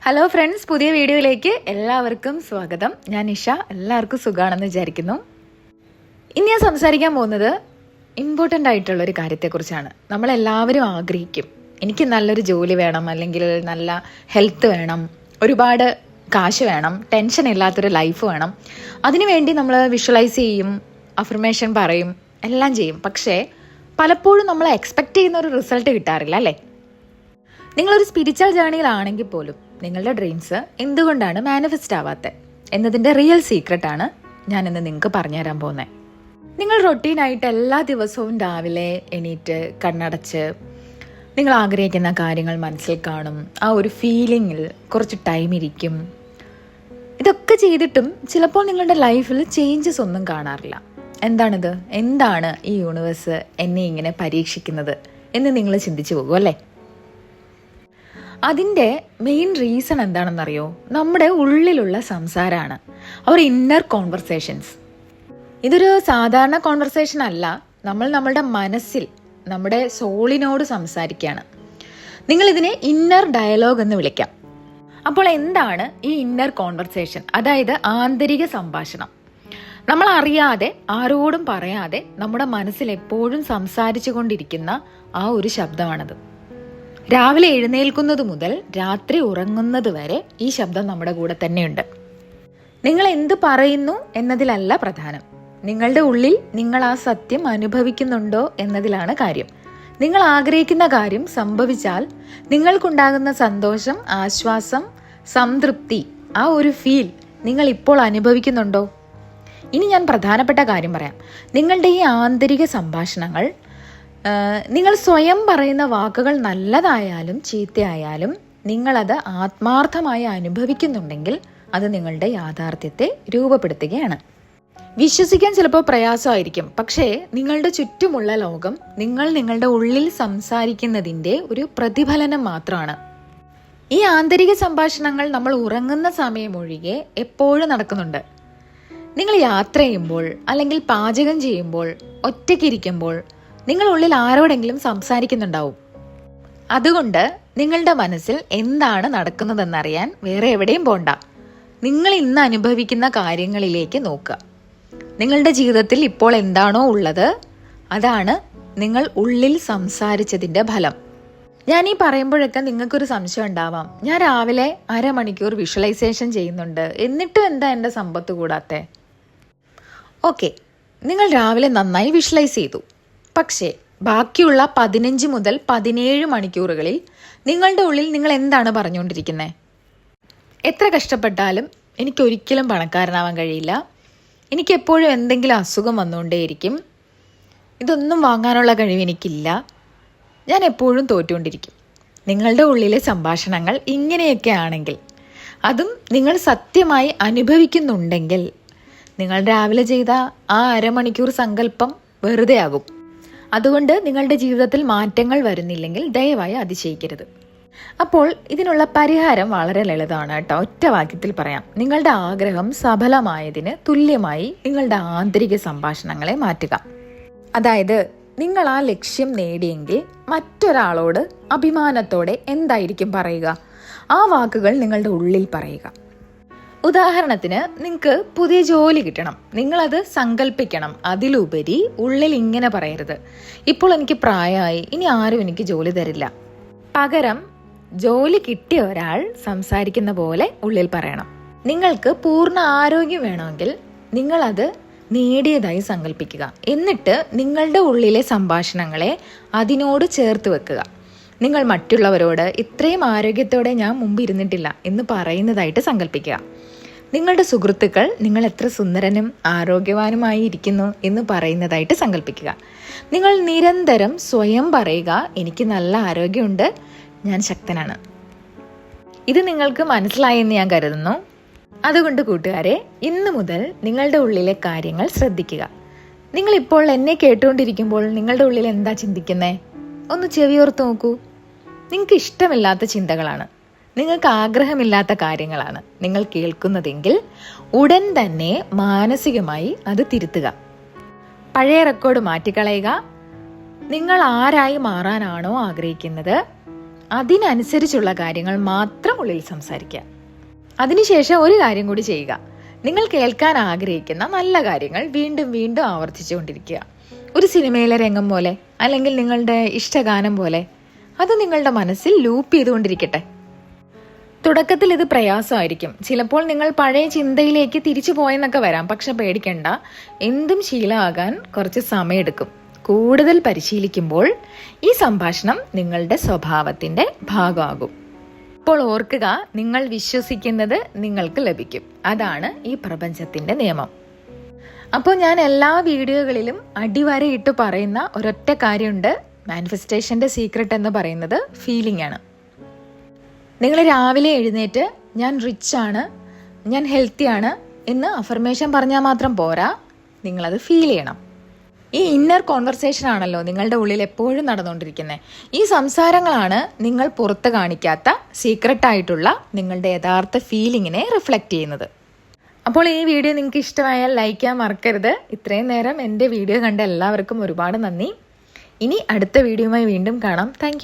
Hello friends, പുതിയ വീഡിയോയിലേക്ക് എല്ലാവർക്കും സ്വാഗതം. ഞാൻ നിഷ. എല്ലാവർക്കും സുഖമാണെന്ന് വിചാരിക്കുന്നു. ഇനി ഞാൻ സംസാരിക്കാൻ പോകുന്നത് ഇമ്പോർട്ടൻ്റ് ആയിട്ടുള്ളൊരു കാര്യത്തെക്കുറിച്ചാണ്. നമ്മളെല്ലാവരും ആഗ്രഹിക്കും, എനിക്ക് നല്ലൊരു ജോലി വേണം, അല്ലെങ്കിൽ നല്ല ഹെൽത്ത് വേണം, ഒരുപാട് കാശ് വേണം, ടെൻഷൻ ഇല്ലാത്തൊരു ലൈഫ് വേണം. അതിനുവേണ്ടി നമ്മൾ വിഷ്വലൈസ് ചെയ്യും, അഫർമേഷൻ പറയും, എല്ലാം ചെയ്യും. പക്ഷേ പലപ്പോഴും നമ്മൾ എക്സ്പെക്റ്റ് ചെയ്യുന്ന ഒരു റിസൾട്ട് കിട്ടാറില്ല, അല്ലേ? നിങ്ങളൊരു സ്പിരിച്വൽ ജേർണിയിലാണെങ്കിൽ പോലും നിങ്ങളുടെ ഡ്രീംസ് എന്തുകൊണ്ടാണ് മാനിഫെസ്റ്റ് ആവാത്തത് എന്നതിൻ്റെ റിയൽ സീക്രട്ടാണ് ഞാനിന്ന് നിങ്ങൾക്ക് പറഞ്ഞുതരാൻ പോകുന്നത്. നിങ്ങൾ റൊട്ടീനായിട്ട് എല്ലാ ദിവസവും രാവിലെ എണീറ്റ് കണ്ണടച്ച് നിങ്ങൾ ആഗ്രഹിക്കുന്ന കാര്യങ്ങൾ മനസ്സിൽ കാണും. ആ ഒരു ഫീലിങ്ങിൽ കുറച്ച് ടൈം ഇരിക്കും. ഇതൊക്കെ ചെയ്തിട്ടും ചിലപ്പോൾ നിങ്ങളുടെ ലൈഫിൽ ചേഞ്ചസ് ഒന്നും കാണാറില്ല. എന്താണിത്? എന്താണ് ഈ യൂണിവേഴ്സ് എന്നെ ഇങ്ങനെ പരീക്ഷിക്കുന്നത് എന്ന് നിങ്ങൾ ചിന്തിച്ചു പോകും, അല്ലേ? അതിൻ്റെ മെയിൻ റീസൺ എന്താണെന്നറിയോ? നമ്മുടെ ഉള്ളിലുള്ള സംസാരമാണ്, അവർ ഇന്നർ കോൺവെർസേഷൻസ്. ഇതൊരു സാധാരണ കോൺവെർസേഷൻ അല്ല. നമ്മൾ നമ്മളുടെ മനസ്സിൽ നമ്മുടെ സോളിനോട് സംസാരിക്കുകയാണ്. നിങ്ങളിതിനെ ഇന്നർ ഡയലോഗ് എന്ന് വിളിക്കാം. അപ്പോൾ എന്താണ് ഈ ഇന്നർ കോൺവെർസേഷൻ? അതായത് ആന്തരിക സംഭാഷണം. നമ്മൾ അറിയാതെ, ആരോടും പറയാതെ നമ്മുടെ മനസ്സിൽ എപ്പോഴും സംസാരിച്ചു കൊണ്ടിരിക്കുന്ന ആ ഒരു ശബ്ദമാണത്. രാവിലെ എഴുന്നേൽക്കുന്നത് മുതൽ രാത്രി ഉറങ്ങുന്നത് വരെ ഈ ശബ്ദം നമ്മുടെ കൂടെ തന്നെയുണ്ട്. നിങ്ങൾ എന്ത് പറയുന്നു എന്നതിലല്ല പ്രധാനം, നിങ്ങളുടെ ഉള്ളിൽ നിങ്ങൾ ആ സത്യം അനുഭവിക്കുന്നുണ്ടോ എന്നതിലാണ് കാര്യം. നിങ്ങൾ ആഗ്രഹിക്കുന്ന കാര്യം സംഭവിച്ചാൽ നിങ്ങൾക്കുണ്ടാകുന്ന സന്തോഷം, ആശ്വാസം, സംതൃപ്തി, ആ ഒരു ഫീൽ നിങ്ങൾ ഇപ്പോൾ അനുഭവിക്കുന്നുണ്ടോ? ഇനി ഞാൻ പ്രധാനപ്പെട്ട കാര്യം പറയാം. നിങ്ങളുടെ ഈ ആന്തരിക സംഭാഷണങ്ങൾ, നിങ്ങൾ സ്വയം പറയുന്ന വാക്കുകൾ നല്ലതായാലും ചീത്തയായാലും നിങ്ങളത് ആത്മാർത്ഥമായി അനുഭവിക്കുന്നുണ്ടെങ്കിൽ അത് നിങ്ങളുടെ യാഥാർത്ഥ്യത്തെ രൂപപ്പെടുത്തുകയാണ്. വിശ്വസിക്കാൻ ചിലപ്പോൾ പ്രയാസമായിരിക്കും, പക്ഷേ നിങ്ങളുടെ ചുറ്റുമുള്ള ലോകം നിങ്ങളുടെ ഉള്ളിൽ സംസാരിക്കുന്നതിൻ്റെ ഒരു പ്രതിഫലനം മാത്രമാണ്. ഈ ആന്തരിക സംഭാഷണങ്ങൾ നമ്മൾ ഉറങ്ങുന്ന സമയം ഒഴികെ എപ്പോഴും നടക്കുന്നുണ്ട്. നിങ്ങൾ യാത്ര ചെയ്യുമ്പോൾ, അല്ലെങ്കിൽ പാചകം ചെയ്യുമ്പോൾ, ഒറ്റയ്ക്കിരിക്കുമ്പോൾ നിങ്ങൾ ഉള്ളിൽ ആരോടെങ്കിലും സംസാരിക്കുന്നുണ്ടാവും. അതുകൊണ്ട് നിങ്ങളുടെ മനസ്സിൽ എന്താണ് നടക്കുന്നതെന്നറിയാൻ വേറെ എവിടെയും പോണ്ട. നിങ്ങൾ ഇന്ന് അനുഭവിക്കുന്ന കാര്യങ്ങളിലേക്ക് നോക്കുക. നിങ്ങളുടെ ജീവിതത്തിൽ ഇപ്പോൾ എന്താണോ ഉള്ളത് അതാണ് നിങ്ങൾ ഉള്ളിൽ സംസാരിച്ചതിൻ്റെ ഫലം. ഞാൻ ഈ പറയുമ്പോഴൊക്കെ നിങ്ങൾക്കൊരു സംശയം ഉണ്ടാവാം, ഞാൻ രാവിലെ അരമണിക്കൂർ വിഷ്വലൈസേഷൻ ചെയ്യുന്നുണ്ട്, എന്നിട്ടും എന്താ എൻ്റെ സമ്പത്ത് കൂടാത്തെ? ഓക്കെ, നിങ്ങൾ രാവിലെ നന്നായി വിഷ്വലൈസ് ചെയ്തു. പക്ഷേ ബാക്കിയുള്ള 15 മുതൽ 17 മണിക്കൂറുകളിൽ നിങ്ങളുടെ ഉള്ളിൽ നിങ്ങൾ എന്താണ് പറഞ്ഞുകൊണ്ടിരിക്കുന്നത്? എത്ര കഷ്ടപ്പെട്ടാലും എനിക്കൊരിക്കലും പണക്കാരനാവാൻ കഴിയില്ല, എനിക്കെപ്പോഴും എന്തെങ്കിലും അസുഖം വന്നുകൊണ്ടേയിരിക്കും, ഇതൊന്നും വാങ്ങാനുള്ള കഴിവ് എനിക്കില്ല, ഞാൻ എപ്പോഴും തോറ്റുകൊണ്ടിരിക്കും. നിങ്ങളുടെ ഉള്ളിലെ സംഭാഷണങ്ങൾ ഇങ്ങനെയൊക്കെ ആണെങ്കിൽ, അതും നിങ്ങൾ സത്യമായി അനുഭവിക്കുന്നുണ്ടെങ്കിൽ, നിങ്ങൾ രാവിലെ ചെയ്ത ആ അരമണിക്കൂർ സങ്കല്പം വെറുതെ ആകും. അതുകൊണ്ട് നിങ്ങളുടെ ജീവിതത്തിൽ മാറ്റങ്ങൾ വരുന്നില്ലെങ്കിൽ ദയവായി അതിശയിക്കരുത്. അപ്പോൾ ഇതിനുള്ള പരിഹാരം വളരെ ലളിതമാണ് കേട്ടോ. ഒറ്റ വാക്യത്തിൽ പറയാം. നിങ്ങളുടെ ആഗ്രഹം സഫലമായതിന് തുല്യമായി നിങ്ങളുടെ ആന്തരിക സംഭാഷണങ്ങളെ മാറ്റുക. അതായത് നിങ്ങൾ ആ ലക്ഷ്യം നേടിയെങ്കിൽ മറ്റൊരാളോട് അഭിമാനത്തോടെ എന്തായിരിക്കും പറയുക? ആ വാക്കുകൾ നിങ്ങളുടെ ഉള്ളിൽ പറയുക. ഉദാഹരണത്തിന്, നിങ്ങൾക്ക് പുതിയ ജോലി കിട്ടണം, നിങ്ങളത് സങ്കല്പിക്കണം. അതിലുപരി ഉള്ളിൽ ഇങ്ങനെ പറയരുത്, ഇപ്പോൾ എനിക്ക് പ്രായമായി, ഇനി ആരും എനിക്ക് ജോലി തരില്ല. പകരം ജോലി കിട്ടിയ ഒരാൾ സംസാരിക്കുന്ന പോലെ ഉള്ളിൽ പറയണം. നിങ്ങൾക്ക് പൂർണ്ണ ആരോഗ്യം വേണമെങ്കിൽ നിങ്ങളത് നേടിയതായി സങ്കല്പിക്കുക. എന്നിട്ട് നിങ്ങളുടെ ഉള്ളിലെ സംഭാഷണങ്ങളെ അതിനോട് ചേർത്ത് വെക്കുക. നിങ്ങൾ മറ്റുള്ളവരോട് ഇത്രയും ആരോഗ്യത്തോടെ ഞാൻ മുമ്പ് ഇരുന്നിട്ടില്ല എന്ന് പറയുന്നതായിട്ട് സങ്കല്പിക്കുക. നിങ്ങളുടെ സുഹൃത്തുക്കൾ നിങ്ങൾ എത്ര സുന്ദരനും ആരോഗ്യവാനുമായി ഇരിക്കുന്നു എന്ന് പറയുന്നതായിട്ട് സങ്കല്പിക്കുക. നിങ്ങൾ നിരന്തരം സ്വയം പറയുക, എനിക്ക് നല്ല ആരോഗ്യമുണ്ട്, ഞാൻ ശക്തനാണ്. ഇത് നിങ്ങൾക്ക് മനസ്സിലായെന്ന് ഞാൻ കരുതുന്നു. അതുകൊണ്ട് കൂട്ടുകാരെ, ഇന്നു മുതൽ നിങ്ങളുടെ ഉള്ളിലെ കാര്യങ്ങൾ ശ്രദ്ധിക്കുക. നിങ്ങളിപ്പോൾ എന്നെ കേട്ടുകൊണ്ടിരിക്കുമ്പോൾ നിങ്ങളുടെ ഉള്ളിൽ എന്താ ചിന്തിക്കുന്നേ? ഒന്ന് ചെവിയോർത്ത് നോക്കൂ. നിങ്ങൾക്ക് ഇഷ്ടമില്ലാത്ത ചിന്തകളാണ്, നിങ്ങൾക്ക് ആഗ്രഹമില്ലാത്ത കാര്യങ്ങളാണ് നിങ്ങൾ കേൾക്കുന്നതെങ്കിൽ ഉടൻ തന്നെ മാനസികമായി അത് തിരുത്തുക. പഴയ റെക്കോർഡ് മാറ്റിക്കളയുക. നിങ്ങൾ ആരായി മാറാനാണോ ആഗ്രഹിക്കുന്നത് അതിനനുസരിച്ചുള്ള കാര്യങ്ങൾ മാത്രം ഉള്ളിൽ സംസാരിക്കുക. അതിനുശേഷം ഒരു കാര്യം കൂടി ചെയ്യുക. നിങ്ങൾ കേൾക്കാൻ ആഗ്രഹിക്കുന്ന നല്ല കാര്യങ്ങൾ വീണ്ടും വീണ്ടും ആവർത്തിച്ചുകൊണ്ടിരിക്കുക. ഒരു സിനിമയിലെ രംഗം പോലെ അല്ലെങ്കിൽ നിങ്ങളുടെ ഇഷ്ടഗാനം പോലെ അത് നിങ്ങളുടെ മനസ്സിൽ ലൂപ്പ് ചെയ്തുകൊണ്ടിരിക്കട്ടെ. തുടക്കത്തിൽ ഇത് പ്രയാസമായിരിക്കും. ചിലപ്പോൾ നിങ്ങൾ പഴയ ചിന്തയിലേക്ക് തിരിച്ചു പോയെന്നൊക്കെ വരാം. പക്ഷെ പേടിക്കണ്ട, എന്തും ശീലമാകാൻ കുറച്ച് സമയമെടുക്കും. കൂടുതൽ പരിശീലിക്കുമ്പോൾ ഈ സംഭാഷണം നിങ്ങളുടെ സ്വഭാവത്തിന്റെ ഭാഗമാകും. അപ്പോൾ ഓർക്കുക, നിങ്ങൾ വിശ്വസിക്കുന്നത് നിങ്ങൾക്ക് ലഭിക്കും. അതാണ് ഈ പ്രപഞ്ചത്തിന്റെ നിയമം. അപ്പോൾ ഞാൻ എല്ലാ വീഡിയോകളിലും അടിവരയിട്ട് പറയുന്ന ഒരൊറ്റ കാര്യമുണ്ട്. മാനിഫെസ്റ്റേഷന്റെ സീക്രട്ട് എന്ന് പറയുന്നത് ഫീലിംഗ് ആണ്. നിങ്ങൾ രാവിലെ എഴുന്നേറ്റ് ഞാൻ റിച്ച് ആണ്, ഞാൻ ഹെൽത്തി ആണ് എന്ന് അഫർമേഷൻ പറഞ്ഞാൽ മാത്രം പോരാ, നിങ്ങളത് ഫീൽ ചെയ്യണം. ഈ ഇന്നർ കോൺവെർസേഷൻ ആണല്ലോ നിങ്ങളുടെ ഉള്ളിൽ എപ്പോഴും നടന്നുകൊണ്ടിരിക്കുന്നത്. ഈ സംസാരങ്ങളാണ് നിങ്ങൾ പുറത്ത് കാണിക്കാത്ത സീക്രട്ടായിട്ടുള്ള നിങ്ങളുടെ യഥാർത്ഥ ഫീലിങ്ങിനെ റിഫ്ലക്റ്റ് ചെയ്യുന്നത്. അപ്പോൾ ഈ വീഡിയോ നിങ്ങൾക്ക് ഇഷ്ടമായാൽ ലൈക്ക് ചെയ്യാൻ മറക്കരുത്. ഇത്രയും നേരം എൻ്റെ വീഡിയോ കണ്ട എല്ലാവർക്കും ഒരുപാട് നന്ദി. ഇനി അടുത്ത വീഡിയോയുമായി വീണ്ടും കാണാം. താങ്ക്